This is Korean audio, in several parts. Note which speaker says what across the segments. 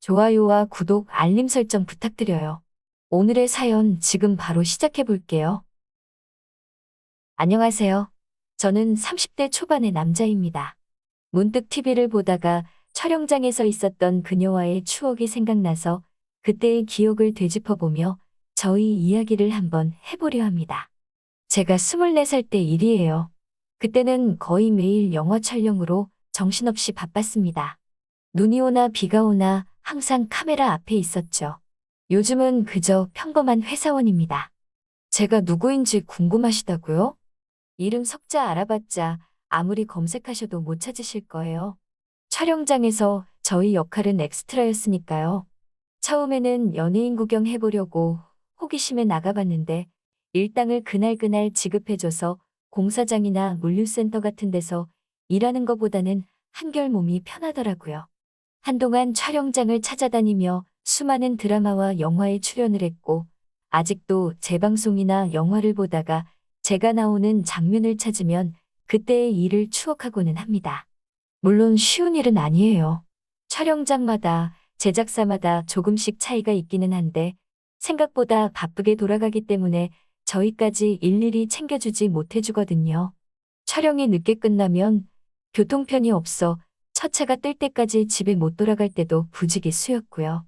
Speaker 1: 좋아요와 구독, 알림 설정 부탁드려요. 오늘의 사연 지금 바로 시작해 볼게요. 안녕하세요. 저는 30대 초반의 남자입니다. 문득 TV를 보다가 촬영장에서 있었던 그녀와의 추억이 생각나서 그때의 기억을 되짚어보며 저희 이야기를 한번 해보려 합니다. 제가 24살 때 일이에요. 그때는 거의 매일 영화 촬영으로 정신없이 바빴습니다. 눈이 오나 비가 오나 항상 카메라 앞에 있었죠. 요즘은 그저 평범한 회사원입니다. 제가 누구인지 궁금하시다고요? 이름 석자 알아봤자 아무리 검색하셔도 못 찾으실 거예요. 촬영장에서 저희 역할은 엑스트라였으니까요. 처음에는 연예인 구경 해보려고 호기심에 나가봤는데 일당을 그날그날 지급해줘서 공사장이나 물류센터 같은 데서 일하는 것보다는 한결 몸이 편하더라고요. 한동안 촬영장을 찾아다니며 수많은 드라마와 영화에 출연을 했고, 아직도 재방송이나 영화를 보다가 제가 나오는 장면을 찾으면 그때의 일을 추억하고는 합니다. 물론 쉬운 일은 아니에요. 촬영장마다, 제작사마다 조금씩 차이가 있기는 한데, 생각보다 바쁘게 돌아가기 때문에 저희까지 일일이 챙겨주지 못해주거든요. 촬영이 늦게 끝나면 교통편이 없어 첫 차가 뜰 때까지 집에 못 돌아갈 때도 부지기수였고요.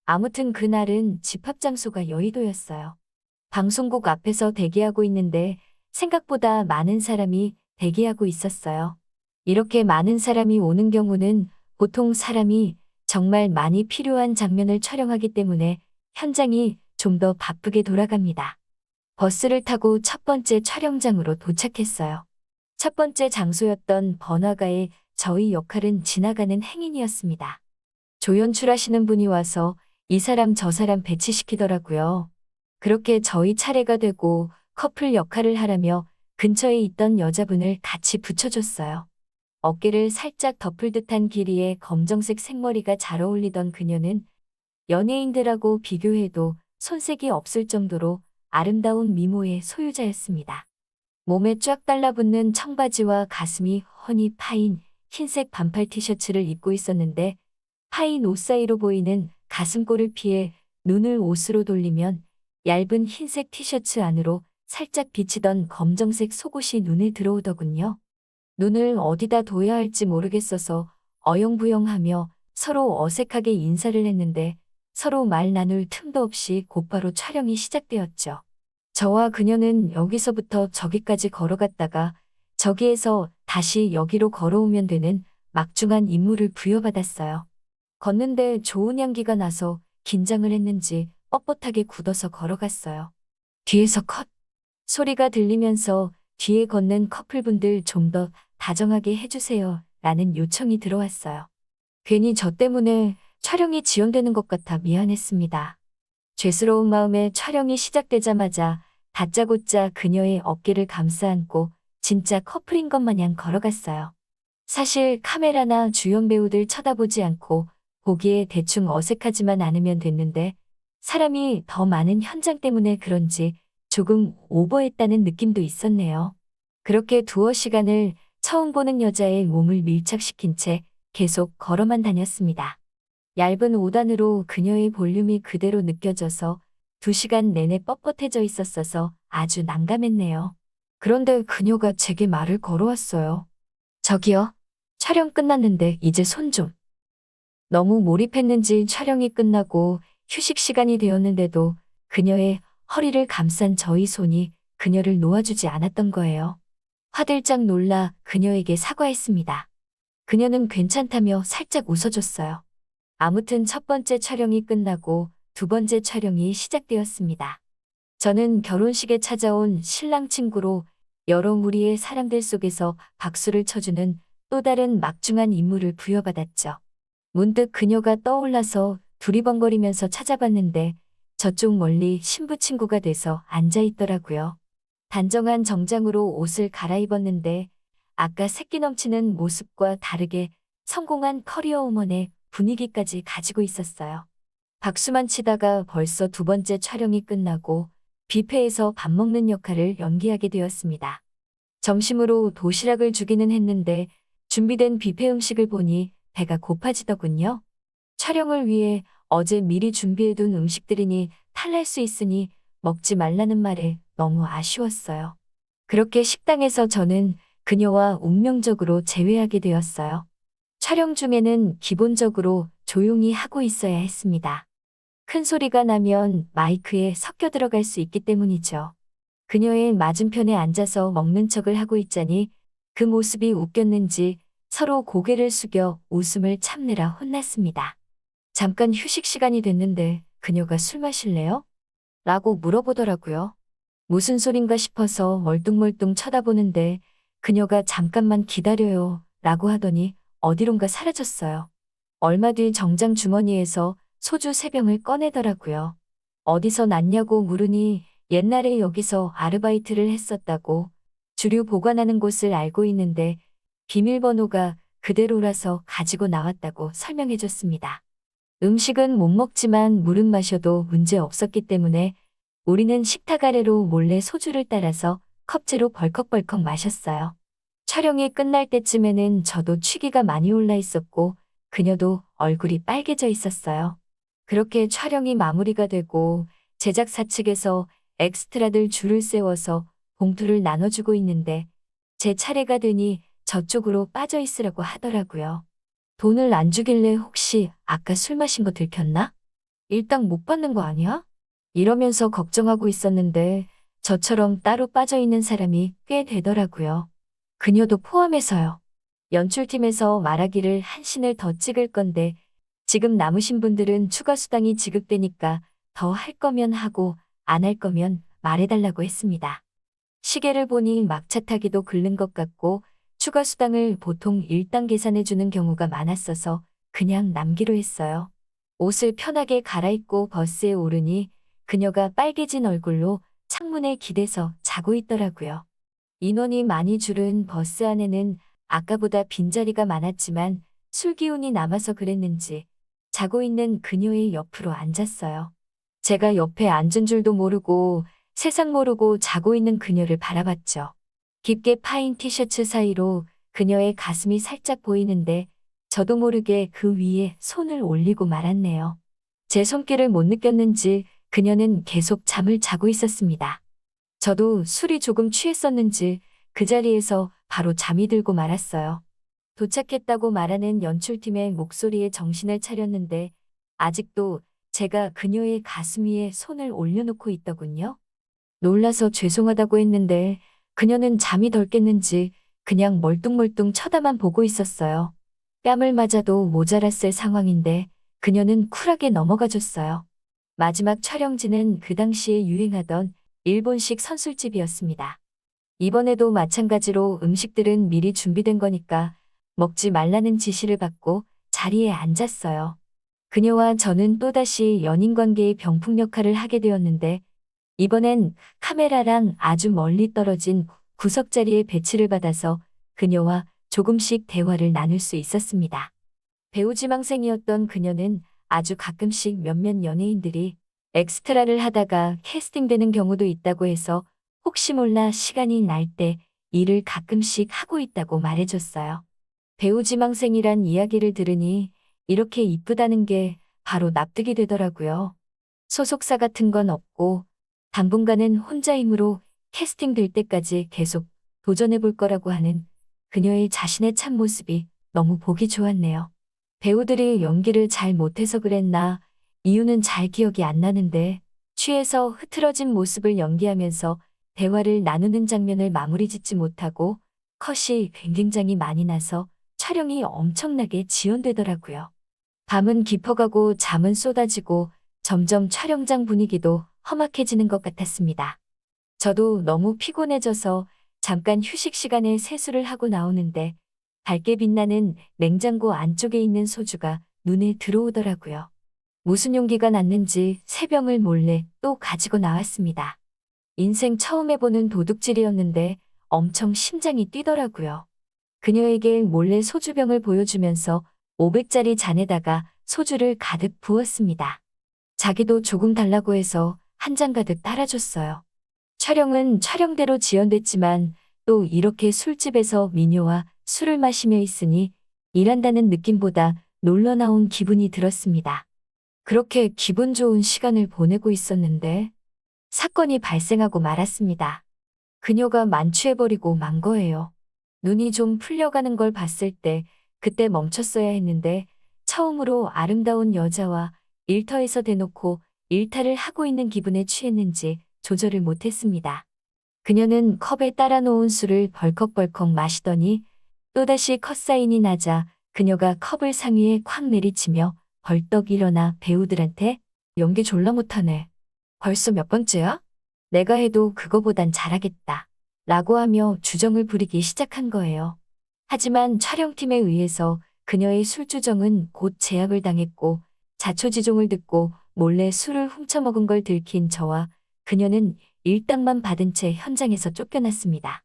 Speaker 1: 아무튼 그날은 집합 장소가 여의도였어요. 방송국 앞에서 대기하고 있는데 생각보다 많은 사람이 대기하고 있었어요. 이렇게 많은 사람이 오는 경우는 보통 사람이 정말 많이 필요한 장면을 촬영하기 때문에 현장이 좀 더 바쁘게 돌아갑니다. 버스를 타고 첫 번째 촬영장으로 도착했어요. 첫 번째 장소였던 번화가에 저희 역할은 지나가는 행인이었습니다. 조연출하시는 분이 와서 이 사람 저 사람 배치시키더라고요. 그렇게 저희 차례가 되고 커플 역할을 하라며 근처에 있던 여자분을 같이 붙여줬어요. 어깨를 살짝 덮을 듯한 길이의 검정색 생머리가 잘 어울리던 그녀는 연예인들하고 비교해도 손색이 없을 정도로 아름다운 미모의 소유자였습니다. 몸에 쫙 달라붙는 청바지와 가슴이 훤히 파인 흰색 반팔 티셔츠를 입고 있었는데 파인 옷 사이로 보이는 가슴골을 피해 눈을 옷으로 돌리면 얇은 흰색 티셔츠 안으로 살짝 비치던 검정색 속옷이 눈에 들어오더군요. 눈을 어디다 둬야 할지 모르겠어서 어영부영하며 서로 어색하게 인사를 했는데 서로 말 나눌 틈도 없이 곧바로 촬영이 시작되었죠. 저와 그녀는 여기서부터 저기까지 걸어갔다가 저기에서 다시 여기로 걸어오면 되는 막중한 임무를 부여받았어요. 걷는데 좋은 향기가 나서 긴장을 했는지 뻣뻣하게 굳어서 걸어갔어요. 뒤에서 컷! 소리가 들리면서 뒤에 걷는 커플분들 좀 더 다정하게 해주세요 라는 요청이 들어왔어요. 괜히 저 때문에 촬영이 지연되는 것 같아 미안했습니다. 죄스러운 마음에 촬영이 시작되자마자 다짜고짜 그녀의 어깨를 감싸 안고 진짜 커플인 것 마냥 걸어갔어요. 사실 카메라나 주연 배우들 쳐다보지 않고 보기에 대충 어색하지만 않으면 됐는데 사람이 더 많은 현장 때문에 그런지 조금 오버했다는 느낌도 있었네요. 그렇게 두어 시간을 처음 보는 여자의 몸을 밀착시킨 채 계속 걸어만 다녔습니다. 얇은 옷안으로 그녀의 볼륨이 그대로 느껴져서 2시간 내내 뻣뻣해져 있었어서 아주 난감했네요. 그런데 그녀가 제게 말을 걸어왔어요. 저기요. 촬영 끝났는데 이제 손 좀. 너무 몰입했는지 촬영이 끝나고 휴식 시간이 되었는데도 그녀의 허리를 감싼 저희 손이 그녀를 놓아주지 않았던 거예요. 화들짝 놀라 그녀에게 사과했습니다. 그녀는 괜찮다며 살짝 웃어줬어요. 아무튼 첫 번째 촬영이 끝나고 두 번째 촬영이 시작되었습니다. 저는 결혼식에 찾아온 신랑 친구로 여러 무리의 사람들 속에서 박수를 쳐주는 또 다른 막중한 임무를 부여받았죠. 문득 그녀가 떠올라서 두리번거리면서 찾아봤는데 저쪽 멀리 신부 친구가 돼서 앉아있더라고요. 단정한 정장으로 옷을 갈아입었는데 아까 새끼 넘치는 모습과 다르게 성공한 커리어 우먼의 분위기까지 가지고 있었어요. 박수만 치다가 벌써 두 번째 촬영이 끝나고 뷔페에서 밥 먹는 역할을 연기하게 되었습니다. 점심으로 도시락을 주기는 했는데 준비된 뷔페 음식을 보니 배가 고파지더군요. 촬영을 위해 어제 미리 준비해둔 음식들이니 탈날 수 있으니 먹지 말라는 말에 너무 아쉬웠어요. 그렇게 식당에서 저는 그녀와 운명적으로 재회하게 되었어요. 촬영 중에는 기본적으로 조용히 하고 있어야 했습니다. 큰 소리가 나면 마이크에 섞여 들어갈 수 있기 때문이죠. 그녀의 맞은편에 앉아서 먹는 척을 하고 있자니 그 모습이 웃겼는지 서로 고개를 숙여 웃음을 참느라 혼났습니다. 잠깐 휴식 시간이 됐는데 그녀가 술 마실래요? 라고 물어보더라고요. 무슨 소린가 싶어서 멀뚱멀뚱 쳐다보는데 그녀가 잠깐만 기다려요 라고 하더니 어디론가 사라졌어요. 얼마 뒤 정장 주머니에서 소주 3병을 꺼내더라고요. 어디서 났냐고 물으니 옛날에 여기서 아르바이트를 했었다고, 주류 보관하는 곳을 알고 있는데 비밀번호가 그대로라서 가지고 나왔다고 설명해 줬습니다. 음식은 못 먹지만 물은 마셔도 문제 없었기 때문에 우리는 식탁 아래로 몰래 소주를 따라서 컵째로 벌컥벌컥 마셨어요. 촬영이 끝날 때쯤에는 저도 취기가 많이 올라 있었고 그녀도 얼굴이 빨개져 있었어요. 그렇게 촬영이 마무리가 되고 제작사 측에서 엑스트라들 줄을 세워서 봉투를 나눠주고 있는데 제 차례가 되니 저쪽으로 빠져 있으라고 하더라고요. 돈을 안 주길래 혹시 아까 술 마신 거 들켰나? 일당 못 받는 거 아니야? 이러면서 걱정하고 있었는데 저처럼 따로 빠져 있는 사람이 꽤 되더라고요. 그녀도 포함해서요. 연출팀에서 말하기를 한 씬을 더 찍을 건데 지금 남으신 분들은 추가 수당이 지급되니까 더 할 거면 하고 안 할 거면 말해달라고 했습니다. 시계를 보니 막차 타기도 글른 것 같고 추가 수당을 보통 일당 계산해주는 경우가 많았어서 그냥 남기로 했어요. 옷을 편하게 갈아입고 버스에 오르니 그녀가 빨개진 얼굴로 창문에 기대서 자고 있더라고요. 인원이 많이 줄은 버스 안에는 아까보다 빈자리가 많았지만 술 기운이 남아서 그랬는지 자고 있는 그녀의 옆으로 앉았어요. 제가 옆에 앉은 줄도 모르고 세상 모르고 자고 있는 그녀를 바라봤죠. 깊게 파인 티셔츠 사이로 그녀의 가슴이 살짝 보이는데 저도 모르게 그 위에 손을 올리고 말았네요. 제 손길을 못 느꼈는지 그녀는 계속 잠을 자고 있었습니다. 저도 술이 조금 취했었는지 그 자리에서 바로 잠이 들고 말았어요. 도착했다고 말하는 연출팀의 목소리에 정신을 차렸는데 아직도 제가 그녀의 가슴 위에 손을 올려놓고 있더군요. 놀라서 죄송하다고 했는데 그녀는 잠이 덜 깼는지 그냥 멀뚱멀뚱 쳐다만 보고 있었어요. 뺨을 맞아도 모자랐을 상황인데 그녀는 쿨하게 넘어가 줬어요. 마지막 촬영지는 그 당시에 유행하던 일본식 선술집이었습니다. 이번에도 마찬가지로 음식들은 미리 준비된 거니까 먹지 말라는 지시를 받고 자리에 앉았어요. 그녀와 저는 또다시 연인관계의 병풍 역할을 하게 되었는데 이번엔 카메라랑 아주 멀리 떨어진 구석자리에 배치를 받아서 그녀와 조금씩 대화를 나눌 수 있었습니다. 배우 지망생이었던 그녀는 아주 가끔씩 몇몇 연예인들이 엑스트라를 하다가 캐스팅되는 경우도 있다고 해서 혹시 몰라 시간이 날 때 일을 가끔씩 하고 있다고 말해줬어요. 배우 지망생이란 이야기를 들으니 이렇게 이쁘다는 게 바로 납득이 되더라고요. 소속사 같은 건 없고 당분간은 혼자 힘으로 캐스팅 될 때까지 계속 도전해 볼 거라고 하는 그녀의 자신의 참 모습이 너무 보기 좋았네요. 배우들이 연기를 잘 못해서 그랬나 이유는 잘 기억이 안 나는데 취해서 흐트러진 모습을 연기하면서 대화를 나누는 장면을 마무리 짓지 못하고 컷이 굉장히 많이 나서 촬영이 엄청나게 지연되더라고요. 밤은 깊어가고 잠은 쏟아지고 점점 촬영장 분위기도 험악해지는 것 같았습니다. 저도 너무 피곤해져서 잠깐 휴식 시간에 세수를 하고 나오는데 밝게 빛나는 냉장고 안쪽에 있는 소주가 눈에 들어오더라고요. 무슨 용기가 났는지 3병을 몰래 또 가지고 나왔습니다. 인생 처음 해보는 도둑질이었는데 엄청 심장이 뛰더라고요. 그녀에게 몰래 소주병을 보여주면서 500짜리 잔에다가 소주를 가득 부었습니다. 자기도 조금 달라고 해서 한 잔 가득 따라줬어요. 촬영은 촬영대로 지연됐지만 또 이렇게 술집에서 미녀와 술을 마시며 있으니 일한다는 느낌보다 놀러 나온 기분이 들었습니다. 그렇게 기분 좋은 시간을 보내고 있었는데 사건이 발생하고 말았습니다. 그녀가 만취해버리고 만 거예요. 눈이 좀 풀려가는 걸 봤을 때 그때 멈췄어야 했는데 처음으로 아름다운 여자와 일터에서 대놓고 일탈을 하고 있는 기분에 취했는지 조절을 못했습니다. 그녀는 컵에 따라 놓은 술을 벌컥벌컥 마시더니 또다시 컷사인이 나자 그녀가 컵을 상위에 콱 내리치며 벌떡 일어나 배우들한테 연기 졸라 못하네. 벌써 몇 번째야? 내가 해도 그거보단 잘하겠다. 라고 하며 주정을 부리기 시작한 거예요. 하지만 촬영팀에 의해서 그녀의 술주정은 곧 제압을 당했고 자초지종을 듣고 몰래 술을 훔쳐먹은 걸 들킨 저와 그녀는 일당만 받은 채 현장에서 쫓겨났습니다.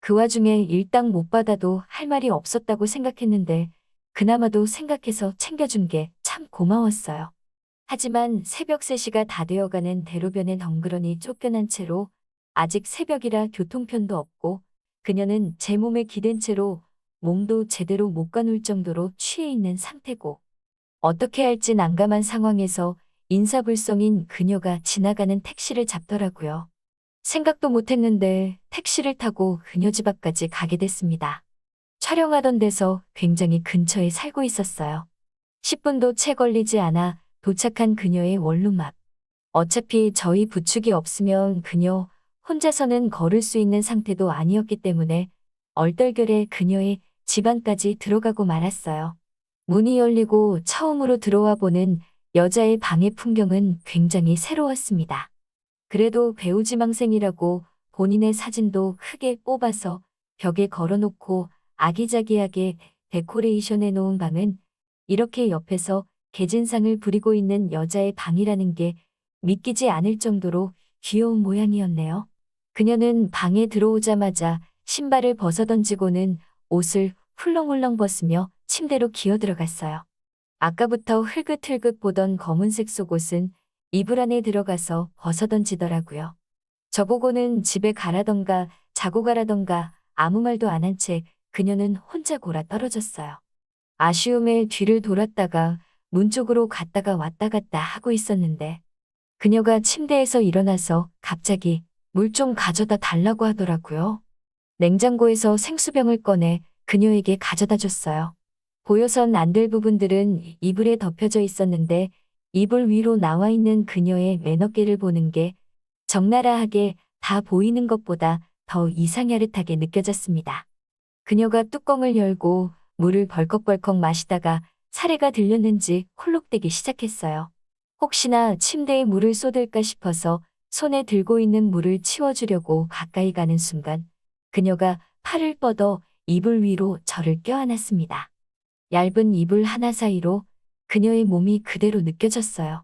Speaker 1: 그 와중에 일당 못 받아도 할 말이 없었다고 생각했는데 그나마도 생각해서 챙겨준 게 참 고마웠어요. 하지만 새벽 3시가 다 되어가는 대로변에 덩그러니 쫓겨난 채로 아직 새벽이라 교통편도 없고 그녀는 제 몸에 기댄 채로 몸도 제대로 못 가눌 정도로 취해 있는 상태고 어떻게 할지 난감한 상황에서 인사불성인 그녀가 지나가는 택시를 잡더라고요. 생각도 못했는데 택시를 타고 그녀 집 앞까지 가게 됐습니다. 촬영하던 데서 굉장히 근처에 살고 있었어요. 10분도 채 걸리지 않아 도착한 그녀의 원룸 앞. 어차피 저희 부축이 없으면 그녀 혼자서는 걸을 수 있는 상태도 아니었기 때문에 얼떨결에 그녀의 집 안까지 들어가고 말았어요. 문이 열리고 처음으로 들어와 보는 여자의 방의 풍경은 굉장히 새로웠습니다. 그래도 배우지망생이라고 본인의 사진도 크게 뽑아서 벽에 걸어놓고 아기자기하게 데코레이션해 놓은 방은 이렇게 옆에서 개진상을 부리고 있는 여자의 방이라는 게 믿기지 않을 정도로 귀여운 모양이었네요. 그녀는 방에 들어오자마자 신발을 벗어던지고는 옷을 훌렁훌렁 벗으며 침대로 기어들어갔어요. 아까부터 흘긋흘긋 보던 검은색 속옷은 이불 안에 들어가서 벗어던지더라고요. 저보고는 집에 가라던가 자고 가라던가 아무 말도 안 한 채 그녀는 혼자 골아 떨어졌어요. 아쉬움에 뒤를 돌았다가 문 쪽으로 갔다가 왔다 갔다 하고 있었는데 그녀가 침대에서 일어나서 갑자기 물 좀 가져다 달라고 하더라고요. 냉장고에서 생수병을 꺼내 그녀에게 가져다 줬어요. 보여선 안 될 부분들은 이불에 덮여져 있었는데 이불 위로 나와 있는 그녀의 매너깨를 보는 게 적나라하게 다 보이는 것보다 더 이상야릇하게 느껴졌습니다. 그녀가 뚜껑을 열고 물을 벌컥벌컥 마시다가 사례가 들렸는지 홀록대기 시작했어요. 혹시나 침대에 물을 쏟을까 싶어서 손에 들고 있는 물을 치워주려고 가까이 가는 순간 그녀가 팔을 뻗어 이불 위로 저를 껴안았습니다. 얇은 이불 하나 사이로 그녀의 몸이 그대로 느껴졌어요.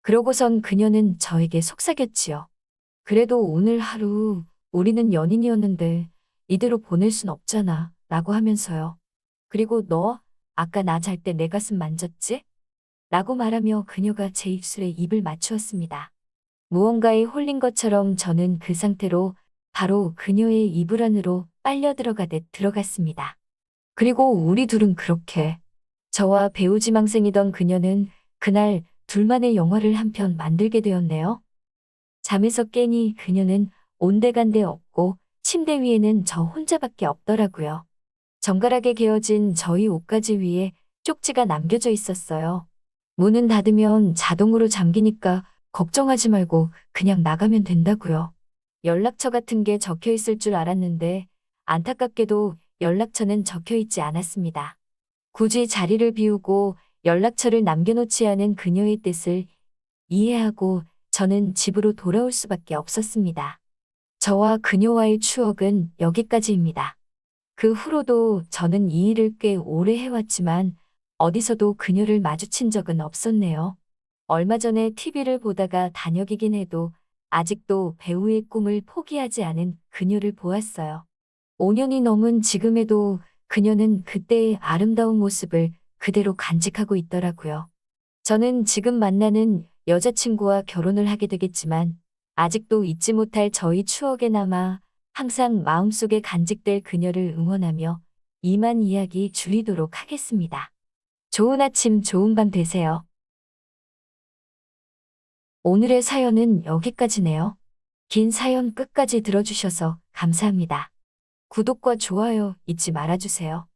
Speaker 1: 그러고선 그녀는 저에게 속삭였지요. 그래도 오늘 하루 우리는 연인이었는데 이대로 보낼 순 없잖아 라고 하면서요. 그리고 너 아까 나 잘 때 내 가슴 만졌지? 라고 말하며 그녀가 제 입술에 입을 맞추었습니다. 무언가에 홀린 것처럼 저는 그 상태로 바로 그녀의 이불 안으로 빨려 들어가듯 들어갔습니다. 그리고 우리 둘은 그렇게 저와 배우지망생이던 그녀는 그날 둘만의 영화를 한 편 만들게 되었네요. 잠에서 깨니 그녀는 온데간데 없고 침대 위에는 저 혼자밖에 없더라고요. 정갈하게 개어진 저희 옷가지 위에 쪽지가 남겨져 있었어요. 문은 닫으면 자동으로 잠기니까 걱정하지 말고 그냥 나가면 된다고요. 연락처 같은 게 적혀 있을 줄 알았는데 안타깝게도 연락처는 적혀 있지 않았습니다. 굳이 자리를 비우고 연락처를 남겨놓지 않은 그녀의 뜻을 이해하고 저는 집으로 돌아올 수밖에 없었습니다. 저와 그녀와의 추억은 여기까지입니다. 그 후로도 저는 이 일을 꽤 오래 해왔지만 어디서도 그녀를 마주친 적은 없었네요. 얼마 전에 TV를 보다가 단역이긴 해도 아직도 배우의 꿈을 포기하지 않은 그녀를 보았어요. 5년이 넘은 지금에도 그녀는 그때의 아름다운 모습을 그대로 간직하고 있더라고요. 저는 지금 만나는 여자친구와 결혼을 하게 되겠지만 아직도 잊지 못할 저희 추억에 남아 항상 마음속에 간직될 그녀를 응원하며 이만 이야기 줄이도록 하겠습니다. 좋은 아침, 좋은 밤 되세요. 오늘의 사연은 여기까지네요. 긴 사연 끝까지 들어주셔서 감사합니다. 구독과 좋아요 잊지 말아주세요.